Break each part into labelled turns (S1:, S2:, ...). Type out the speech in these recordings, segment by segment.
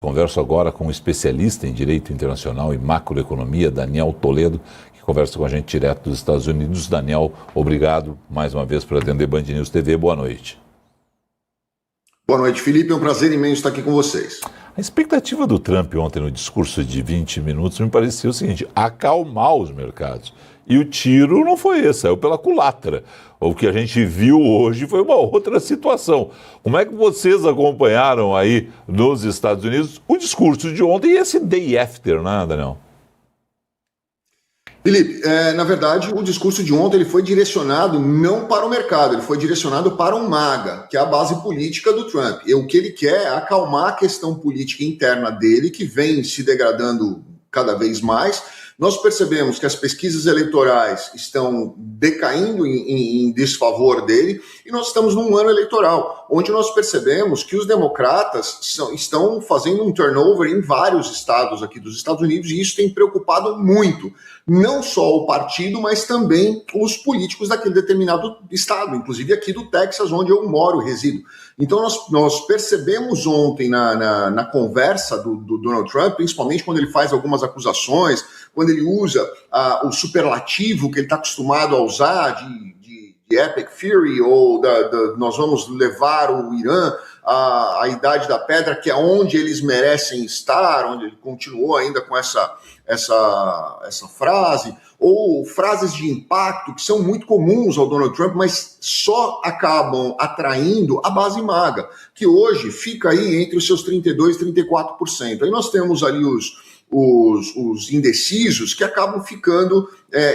S1: Converso agora com um especialista em Direito Internacional e Macroeconomia, Daniel Toledo, que conversa com a gente direto dos Estados Unidos. Daniel, obrigado mais uma vez por atender Band News TV. Boa noite.
S2: Boa noite, Felipe. É um prazer imenso estar aqui com vocês.
S1: A expectativa do Trump ontem no discurso de 20 minutos me parecia o seguinte: acalmar os mercados. E o tiro não foi esse, saiu pela culatra. O que a gente viu hoje foi uma outra situação. Como é que vocês acompanharam aí nos Estados Unidos o discurso de ontem e esse day after, né, Daniel?
S2: Felipe, na verdade, o discurso de ontem ele foi direcionado não para o mercado, ele foi direcionado para o MAGA, que é a base política do Trump. E o que ele quer é acalmar a questão política interna dele, que vem se degradando cada vez mais. Nós percebemos que as pesquisas eleitorais estão decaindo em desfavor dele e nós estamos num ano eleitoral, onde nós percebemos que os democratas estão fazendo um turnover em vários estados aqui dos Estados Unidos e isso tem preocupado muito, não só o partido, mas também os políticos daquele determinado estado, inclusive aqui do Texas, onde eu moro e resido. Então nós percebemos ontem na conversa do Donald Trump, principalmente quando ele faz algumas acusações, quando ele usa o superlativo que ele está acostumado a usar de Epic Fury, ou nós vamos levar o Irã à idade da pedra, que é onde eles merecem estar, onde ele continuou ainda com essa frase, ou frases de impacto que são muito comuns ao Donald Trump, mas só acabam atraindo a base MAGA, que hoje fica aí entre os seus 32% e 34%. Aí nós temos ali os indecisos que acabam ficando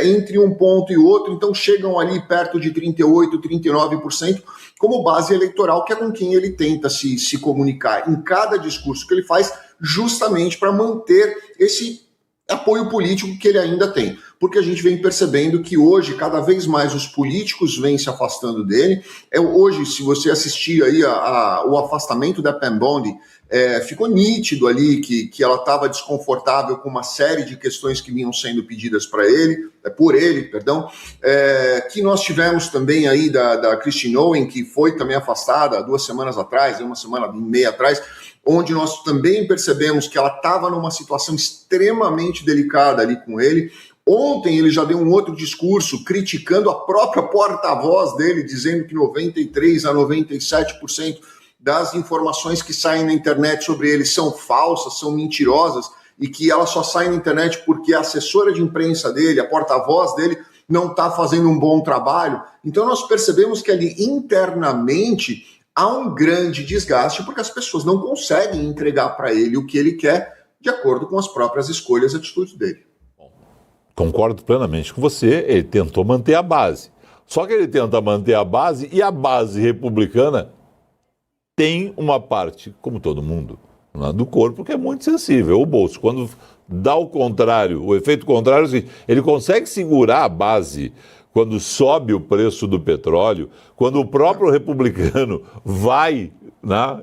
S2: entre um ponto e outro, então chegam ali perto de 38%, 39% como base eleitoral, que é com quem ele tenta se comunicar em cada discurso que ele faz, justamente para manter esse apoio político que ele ainda tem. Porque a gente vem percebendo que hoje, cada vez mais, os políticos vêm se afastando dele. Hoje, se você assistir aí o afastamento da Pam Bondi, ficou nítido ali que ela estava desconfortável com uma série de questões que vinham sendo pedidas por ele, que nós tivemos também aí da Christine Owen, que foi também afastada 2 semanas atrás, 1 semana e meia atrás, onde nós também percebemos que ela estava numa situação extremamente delicada ali com ele. Ontem ele já deu um outro discurso criticando a própria porta-voz dele, dizendo que 93% a 97% das informações que saem na internet sobre ele são falsas, são mentirosas, e que elas só saem na internet porque a assessora de imprensa dele, a porta-voz dele, não está fazendo um bom trabalho. Então nós percebemos que ali internamente há um grande desgaste porque as pessoas não conseguem entregar para ele o que ele quer de acordo com as próprias escolhas e atitudes dele.
S1: Concordo plenamente com você, ele tentou manter a base. Só que ele tenta manter a base e a base republicana tem uma parte, como todo mundo, do corpo que é muito sensível, o bolso. Quando dá o contrário, o efeito contrário é o seguinte: ele consegue segurar a base quando sobe o preço do petróleo, quando o próprio republicano vai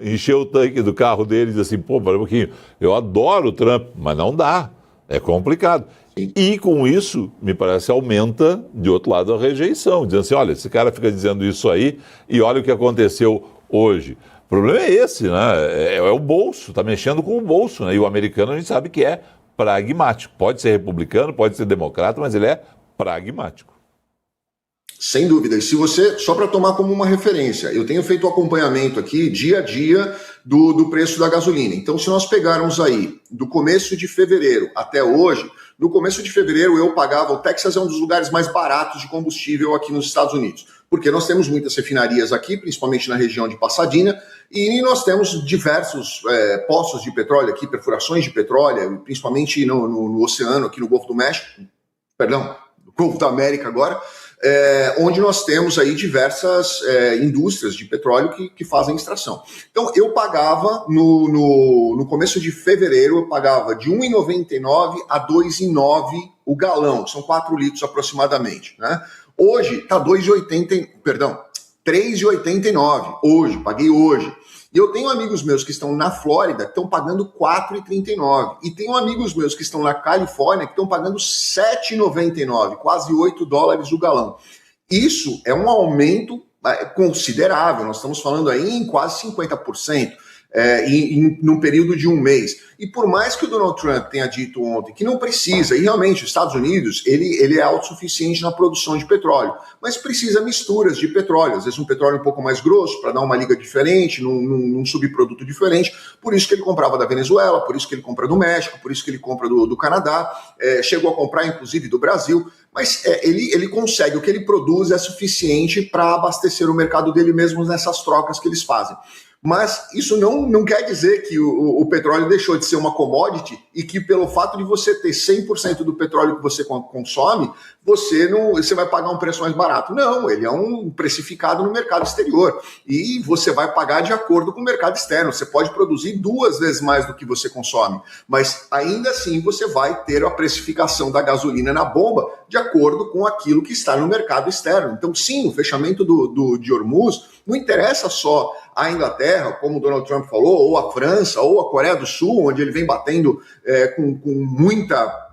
S1: encher o tanque do carro dele e diz assim: pô, para um pouquinho, eu adoro o Trump, mas não dá, é complicado. E com isso, me parece, aumenta, de outro lado, a rejeição, dizendo assim: olha, esse cara fica dizendo isso aí e olha o que aconteceu hoje. O problema é esse, né? É o bolso, está mexendo com o bolso, né? E o americano a gente sabe que é pragmático. Pode ser republicano, pode ser democrata, mas ele é pragmático.
S2: Sem dúvida. E se você, só para tomar como uma referência, eu tenho feito o acompanhamento aqui, dia a dia, do preço da gasolina. Então, se nós pegarmos aí, do começo de fevereiro até hoje, no começo de fevereiro eu pagava, o Texas é um dos lugares mais baratos de combustível aqui nos Estados Unidos, porque nós temos muitas refinarias aqui, principalmente na região de Pasadena, e nós temos diversos poços de petróleo aqui, perfurações de petróleo, principalmente no oceano, aqui no Golfo do México, no Golfo da América agora, onde nós temos aí diversas indústrias de petróleo que fazem extração. Então, eu pagava, no começo de fevereiro, eu pagava de R$ 1,99 a R$ 2,09 o galão, que são 4 litros aproximadamente, né? Hoje está R$ 3,89, hoje, paguei hoje. E eu tenho amigos meus que estão na Flórida que estão pagando R$ 4,39. E tenho amigos meus que estão na Califórnia que estão pagando R$ 7,99, quase $8 o galão. Isso é um aumento considerável, nós estamos falando aí em quase 50%. num período de um mês. E por mais que o Donald Trump tenha dito ontem que não precisa, e realmente os Estados Unidos, ele é autossuficiente na produção de petróleo, mas precisa misturas de petróleo, às vezes um petróleo um pouco mais grosso, para dar uma liga diferente, num subproduto diferente, por isso que ele comprava da Venezuela, por isso que ele compra do México, por isso que ele compra do Canadá, chegou a comprar inclusive do Brasil, mas ele consegue, o que ele produz é suficiente para abastecer o mercado dele mesmo nessas trocas que eles fazem. Mas isso não quer dizer que o petróleo deixou de ser uma commodity e que pelo fato de você ter 100% do petróleo que você consome, você vai pagar um preço mais barato. Não, ele é um precificado no mercado exterior e você vai pagar de acordo com o mercado externo. Você pode produzir 2 vezes mais do que você consome, mas ainda assim você vai ter a precificação da gasolina na bomba de acordo com aquilo que está no mercado externo. Então sim, o fechamento de Hormuz não interessa só a Inglaterra, como o Donald Trump falou, ou a França, ou a Coreia do Sul, onde ele vem batendo com muita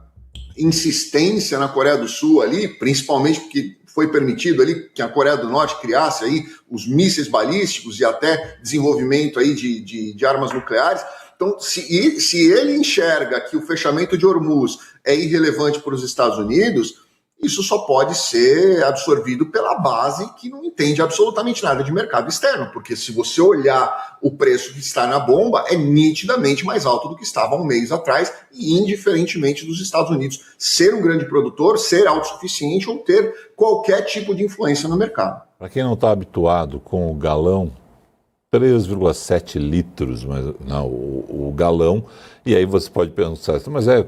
S2: insistência na Coreia do Sul ali, principalmente porque foi permitido ali que a Coreia do Norte criasse aí os mísseis balísticos e até desenvolvimento aí de armas nucleares. Então, se ele enxerga que o fechamento de Hormuz é irrelevante para os Estados Unidos, isso só pode ser absorvido pela base que não entende absolutamente nada de mercado externo, porque se você olhar o preço que está na bomba, é nitidamente mais alto do que estava há um mês atrás, e indiferentemente dos Estados Unidos ser um grande produtor, ser autossuficiente ou ter qualquer tipo de influência no mercado.
S1: Para quem não está habituado com o galão, 3,7 litros, mas, não, o galão, e aí você pode pensar, mas é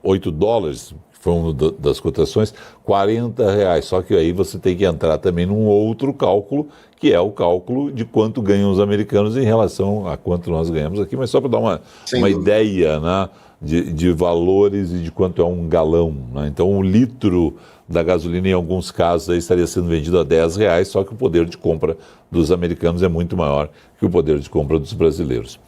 S1: 8 dólares, foi uma das cotações, R$40, só que aí você tem que entrar também num outro cálculo, que é o cálculo de quanto ganham os americanos em relação a quanto nós ganhamos aqui, mas só para dar uma ideia, né, de valores e de quanto é um galão, né? Então um litro da gasolina em alguns casos aí estaria sendo vendido a R$10, só que o poder de compra dos americanos é muito maior que o poder de compra dos brasileiros.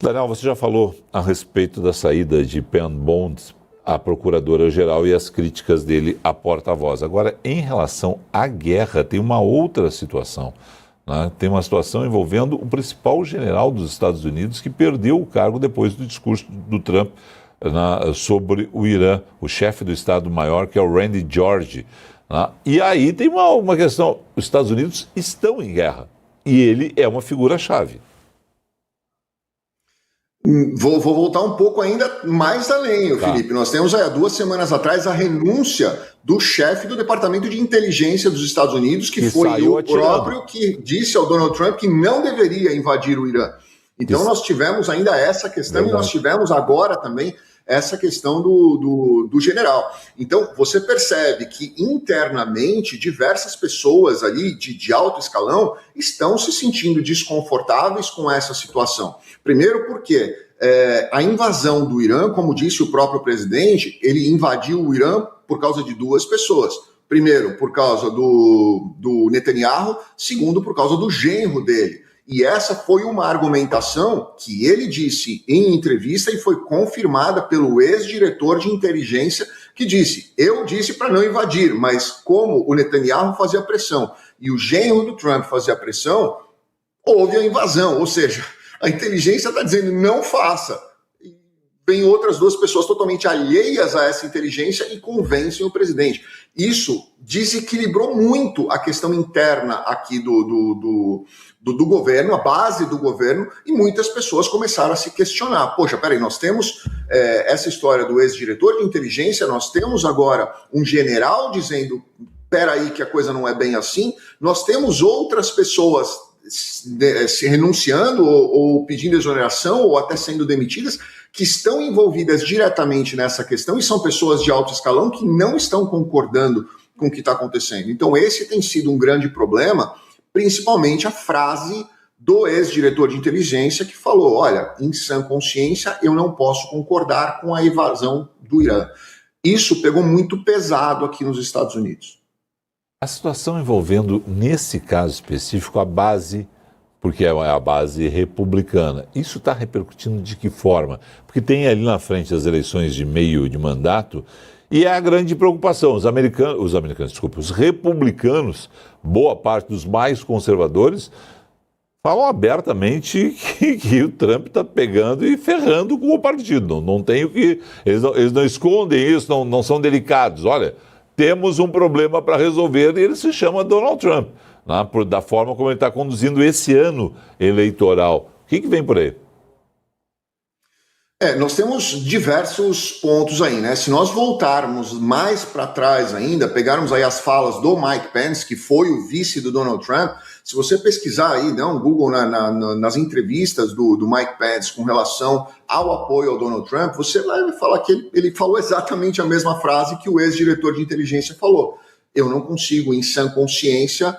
S1: Daniel, você já falou a respeito da saída de Pam Bondi, a procuradora-geral, e as críticas dele à porta-voz. Agora, em relação à guerra, tem uma outra situação, né? Tem uma situação envolvendo o principal general dos Estados Unidos que perdeu o cargo depois do discurso do Trump sobre o Irã, o chefe do Estado-Maior, que é o Randy George, né? E aí tem uma questão, os Estados Unidos estão em guerra e ele é uma figura-chave.
S2: Vou voltar um pouco ainda mais além, Felipe. Nós temos há 2 semanas atrás a renúncia do chefe do Departamento de Inteligência dos Estados Unidos, que foi o próprio que disse ao Donald Trump que não deveria invadir o Irã. Então nós tivemos ainda essa questão e nós tivemos agora também essa questão do general. Então você percebe que internamente diversas pessoas ali de alto escalão estão se sentindo desconfortáveis com essa situação. Primeiro porque a invasão do Irã, como disse o próprio presidente, ele invadiu o Irã por causa de 2 pessoas. Primeiro, por causa do Netanyahu. Segundo, por causa do genro dele. E essa foi uma argumentação que ele disse em entrevista e foi confirmada pelo ex-diretor de inteligência, que disse: eu disse para não invadir, mas como o Netanyahu fazia pressão e o genro do Trump fazia pressão, houve a invasão. Ou seja, a inteligência está dizendo não faça. E vem outras 2 pessoas totalmente alheias a essa inteligência e convencem o presidente. Isso desequilibrou muito a questão interna aqui do governo, a base do governo, e muitas pessoas começaram a se questionar. Poxa, peraí, nós temos essa história do ex-diretor de inteligência, nós temos agora um general dizendo, peraí que a coisa não é bem assim, nós temos outras pessoas se renunciando ou pedindo exoneração ou até sendo demitidas, que estão envolvidas diretamente nessa questão e são pessoas de alto escalão que não estão concordando com o que está acontecendo. Então esse tem sido um grande problema, principalmente a frase do ex-diretor de inteligência que falou: olha, em sã consciência eu não posso concordar com a invasão do Irã. Isso pegou muito pesado aqui nos Estados Unidos.
S1: A situação envolvendo, nesse caso específico, a base, porque é a base republicana, isso está repercutindo de que forma? Porque tem ali na frente as eleições de meio de mandato e é a grande preocupação. Os republicanos, boa parte dos mais conservadores, falam abertamente que o Trump está pegando e ferrando com o partido. Não tem o que... Eles não escondem isso, não são delicados. Olha, temos um problema para resolver e ele se chama Donald Trump, né, da forma como ele está conduzindo esse ano eleitoral. O que vem por aí?
S2: Nós temos diversos pontos aí, né? Se nós voltarmos mais para trás ainda, pegarmos aí as falas do Mike Pence, que foi o vice do Donald Trump, se você pesquisar aí, dá um Google nas entrevistas do Mike Pence com relação ao apoio ao Donald Trump, você vai falar que ele falou exatamente a mesma frase que o ex-diretor de inteligência falou. Eu não consigo, em sã consciência,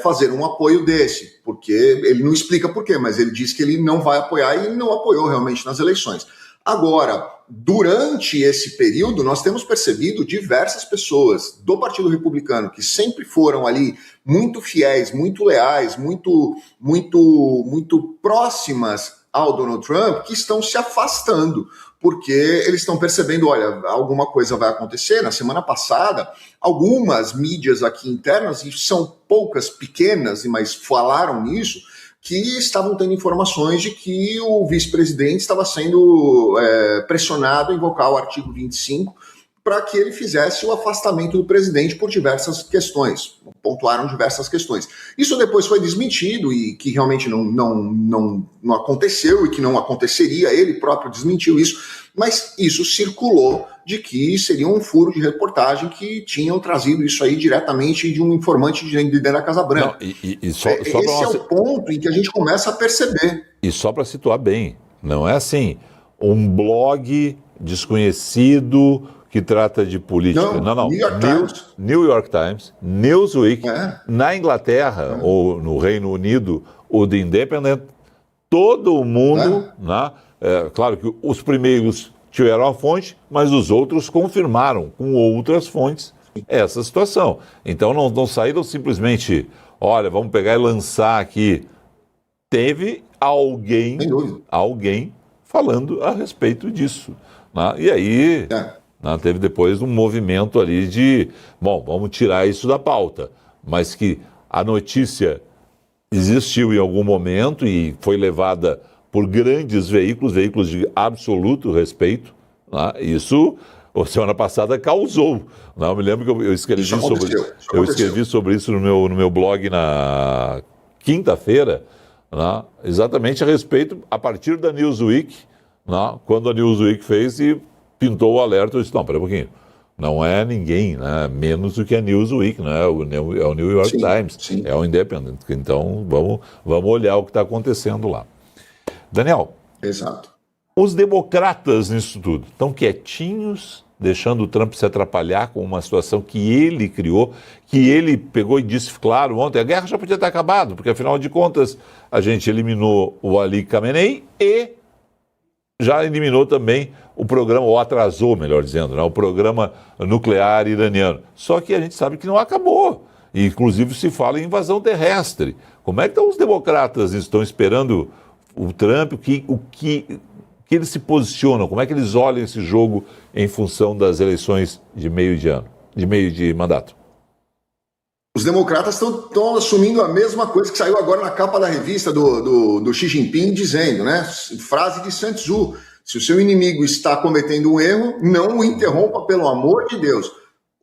S2: fazer um apoio desse, porque ele não explica por quê, mas ele diz que ele não vai apoiar e ele não apoiou realmente nas eleições. Agora, durante esse período, nós temos percebido diversas pessoas do Partido Republicano que sempre foram ali muito fiéis, muito leais, muito próximas ao Donald Trump, que estão se afastando, porque eles estão percebendo, olha, alguma coisa vai acontecer. Na semana passada, algumas mídias aqui internas, e são poucas, pequenas, mas falaram nisso, que estavam tendo informações de que o vice-presidente estava sendo pressionado a invocar o artigo 25 para que ele fizesse o afastamento do presidente por diversas questões. Pontuaram diversas questões. Isso depois foi desmentido e que realmente não aconteceu e que não aconteceria, ele próprio desmentiu isso, mas isso circulou de que seria um furo de reportagem que tinham trazido isso aí diretamente de um informante de dentro da Casa Branca. Esse é o ponto em que a gente começa a perceber.
S1: E só para situar bem, não é assim, um blog desconhecido que trata de política. Não. New York Times, Newsweek, na Inglaterra ou no Reino Unido, o The Independent, todo mundo, né? Claro que os primeiros tiveram a fonte, mas os outros confirmaram com outras fontes essa situação. Então não saíram simplesmente, olha, vamos pegar e lançar aqui. Teve alguém falando a respeito disso, né? E aí teve depois um movimento ali de, vamos tirar isso da pauta, mas que a notícia existiu em algum momento e foi levada por grandes veículos de absoluto respeito, né? Isso, semana passada, causou. Né? Eu me lembro que eu escrevi sobre isso no meu blog na quinta-feira, né? Exatamente a partir da Newsweek, né? Quando a Newsweek fez e pintou o alerta, eu disse, pera um pouquinho, não é ninguém, né? Menos do que a Newsweek, né? É o New York Times, é o Independent. Então, vamos olhar o que está acontecendo lá. Daniel,
S2: exato.
S1: Os democratas nisso tudo estão quietinhos, deixando o Trump se atrapalhar com uma situação que ele criou, que ele pegou e disse, claro, ontem, a guerra já podia ter acabado, porque afinal de contas a gente eliminou o Ali Khamenei e já eliminou também o programa, ou atrasou, melhor dizendo, né, o programa nuclear iraniano. Só que a gente sabe que não acabou. E, inclusive, se fala em invasão terrestre. Como é que estão os democratas? Estão esperando o Trump? O que eles se posicionam? Como é que eles olham esse jogo em função das eleições de meio de mandato?
S2: Os democratas estão assumindo a mesma coisa que saiu agora na capa da revista do Xi Jinping, dizendo, né? Frase de Sun Tzu: se o seu inimigo está cometendo um erro, não o interrompa, pelo amor de Deus.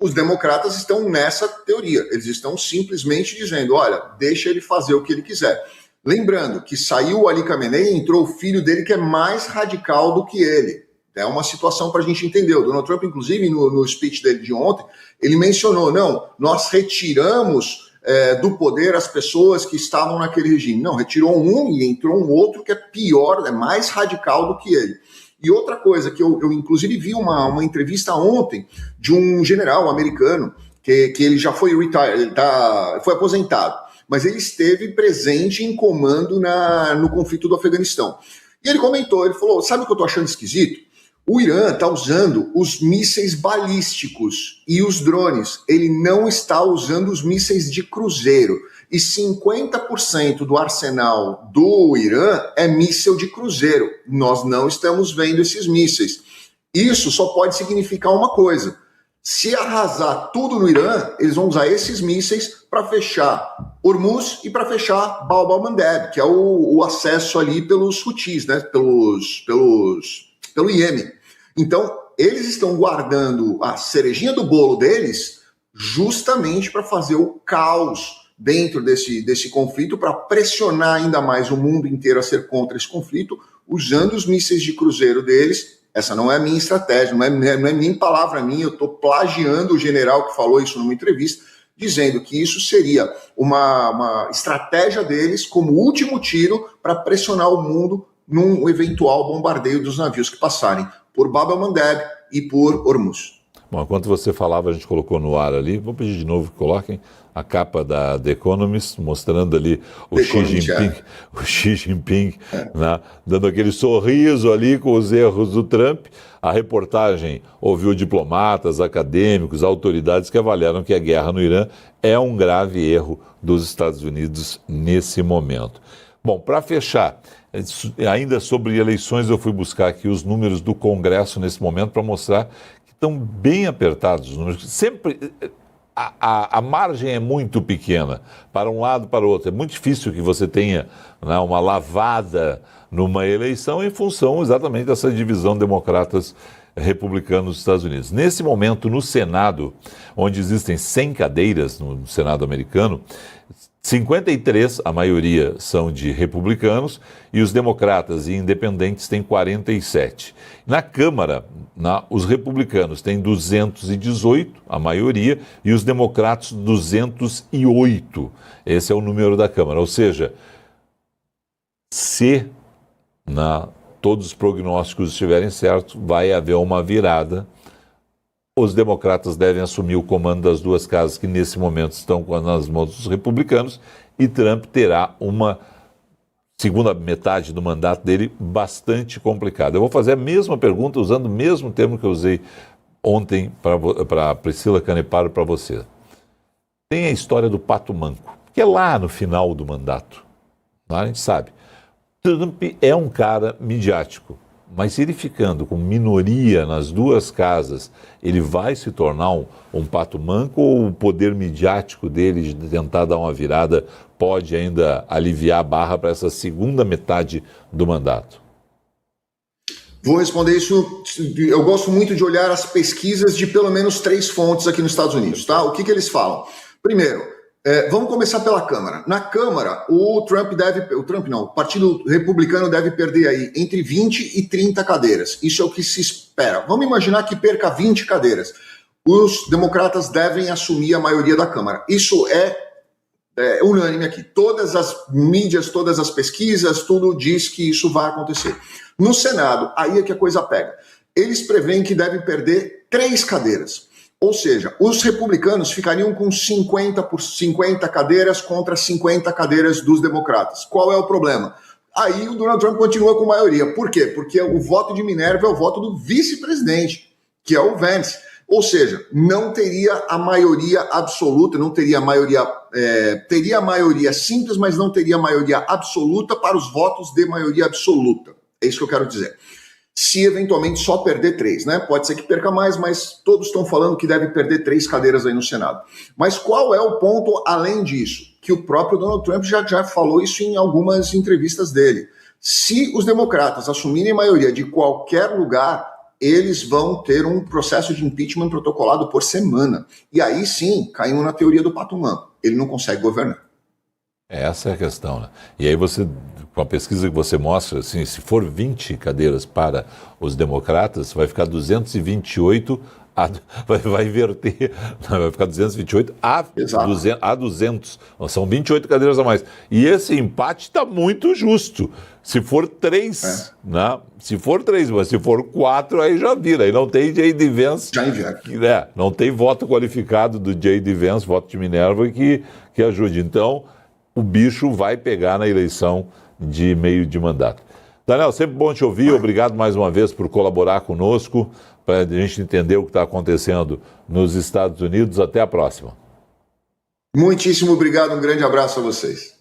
S2: Os democratas estão nessa teoria. Eles estão simplesmente dizendo, olha, deixa ele fazer o que ele quiser. Lembrando que saiu o Ali Khamenei e entrou o filho dele, que é mais radical do que ele. É uma situação para a gente entender. O Donald Trump, inclusive, no speech dele de ontem, ele mencionou, não, nós retiramos do poder as pessoas que estavam naquele regime. Não, retirou um e entrou um outro que é pior, é mais radical do que ele. E outra coisa, que eu inclusive vi uma entrevista ontem de um general americano, que ele já foi retired, ele foi aposentado, mas ele esteve presente em comando no conflito do Afeganistão. E ele comentou, ele falou, sabe o que eu estou achando esquisito? O Irã está usando os mísseis balísticos e os drones. Ele não está usando os mísseis de cruzeiro. E 50% do arsenal do Irã é míssil de cruzeiro. Nós não estamos vendo esses mísseis. Isso só pode significar uma coisa. Se arrasar tudo no Irã, eles vão usar esses mísseis para fechar Hormuz e para fechar Bab al-Mandeb, que é o acesso ali pelos Houthis, né? Pelo Iêmen. Então, eles estão guardando a cerejinha do bolo deles justamente para fazer o caos dentro desse conflito, para pressionar ainda mais o mundo inteiro a ser contra esse conflito, usando os mísseis de cruzeiro deles. Essa não é a minha estratégia, não é nem palavra minha, eu estou plagiando o general que falou isso numa entrevista, dizendo que isso seria uma estratégia deles como último tiro para pressionar o mundo num eventual bombardeio dos navios que passarem por Bab al-Mandeb e por Hormuz.
S1: Bom, enquanto você falava, a gente colocou no ar ali, vou pedir de novo que coloquem a capa da The Economist, mostrando ali o Xi Jinping né, dando aquele sorriso ali com os erros do Trump. A reportagem ouviu diplomatas, acadêmicos, autoridades que avaliaram que a guerra no Irã é um grave erro dos Estados Unidos nesse momento. Bom, para fechar, ainda sobre eleições, eu fui buscar aqui os números do Congresso nesse momento para mostrar que estão bem apertados os números. Sempre a margem é muito pequena, para um lado para o outro. É muito difícil que você tenha né, uma lavada numa eleição em função exatamente dessa divisão democratas-republicanos dos Estados Unidos. Nesse momento, no Senado, onde existem 100 cadeiras no Senado americano, 53, a maioria são de republicanos, e os democratas e independentes têm 47. Na Câmara, os republicanos têm 218, a maioria, e os democratas 208. Esse é o número da Câmara. Ou seja, se todos os prognósticos estiverem certos, vai haver uma virada. Os democratas devem assumir o comando das duas casas que nesse momento estão nas mãos dos republicanos e Trump terá uma segunda metade do mandato dele bastante complicada. Eu vou fazer a mesma pergunta usando o mesmo termo que eu usei ontem para a Priscila Caneparo para você. Tem a história do pato manco, que é lá no final do mandato. A gente sabe. Trump é um cara midiático. Mas ele ficando com minoria nas duas casas, ele vai se tornar um pato manco ou o poder midiático dele de tentar dar uma virada pode ainda aliviar a barra para essa segunda metade do mandato?
S2: Vou responder isso. Eu gosto muito de olhar as pesquisas de pelo menos 3 fontes aqui nos Estados Unidos, tá? O que eles falam? Primeiro, vamos começar pela Câmara. Na Câmara, o Partido Republicano deve perder aí entre 20 e 30 cadeiras. Isso é o que se espera. Vamos imaginar que perca 20 cadeiras. Os democratas devem assumir a maioria da Câmara. Isso é unânime aqui. Todas as mídias, todas as pesquisas, tudo diz que isso vai acontecer. No Senado, aí é que a coisa pega. Eles preveem que devem perder 3 cadeiras. Ou seja, os republicanos ficariam com 50 cadeiras contra 50 cadeiras dos democratas. Qual é o problema? Aí o Donald Trump continua com maioria. Por quê? Porque o voto de Minerva é o voto do vice-presidente, que é o Vance. Ou seja, não teria a maioria absoluta, não teria a maioria... teria a maioria simples, mas não teria a maioria absoluta para os votos de maioria absoluta. É isso que eu quero dizer. Se eventualmente só perder 3, né? Pode ser que perca mais, mas todos estão falando que deve perder 3 cadeiras aí no Senado. Mas qual é o ponto além disso? Que o próprio Donald Trump já falou isso em algumas entrevistas dele. Se os democratas assumirem maioria de qualquer lugar, eles vão ter um processo de impeachment protocolado por semana. E aí sim, caímos na teoria do pato manco. Ele não consegue governar.
S1: Essa é a questão, né? E aí você, com a pesquisa que você mostra, assim, se for 20 cadeiras para os democratas, vai ficar 228, vai inverter, vai ficar 228 a 200. São 28 cadeiras a mais. E esse empate está muito justo. Se for 3, né? Se for 3, mas se for 4, aí já vira. Aí não tem J.D. Vance.
S2: Já inverte.
S1: Não tem voto qualificado do J.D. Vance, voto de Minerva, que ajude. Então, o bicho vai pegar na eleição de meio de mandato. Daniel, sempre bom te ouvir. Obrigado mais uma vez por colaborar conosco, para a gente entender o que está acontecendo nos Estados Unidos. Até a próxima.
S2: Muitíssimo obrigado. Um grande abraço a vocês.